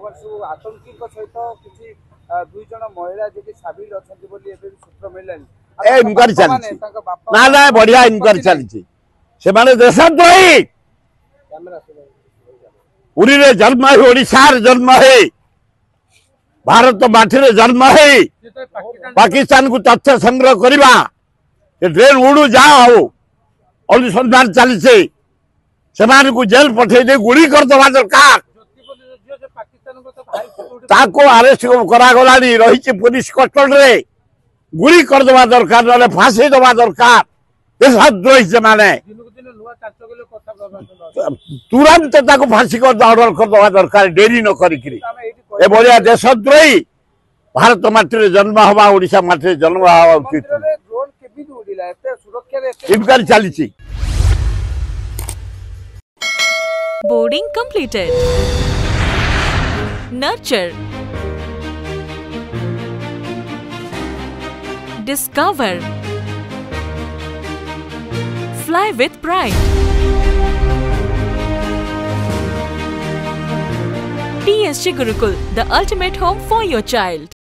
जो आतंकी सहित किसी दुई जन महिला जी साबिल अच्छा सूत्र मिलने इनक्वारी चलती ना ना बढ़िया इनक्वारी चलती से माने देशद्रोही पुरी रे जन्म है ओडिशा रे जन्म है भारत माटी रे जन्म है पाकिस्तान को तथ्य संग्रह करवा ट्रेन उड़ू जाओ अनुसंधान चली से जेल पठे दे गुड़ी करदवा दरकार ताको अरेस्ट करागला रही पुलिस कस्टडी रे गुड़ी करदवा दरकार ना फांसी दवा दरकार देशद्रोही से माने तुरंत ताको फांसी कर ऑर्डर करदवा दरकार डेरी न करी ए बढ़िया देशद्रोही भारत माटी रे जन्म हवा ओडिशा माटी रे जन्म हवा उचित इनक्वारी चली Boarding completed. Nurture. Discover. Fly with pride. TSG Gurukul, the ultimate home for your child.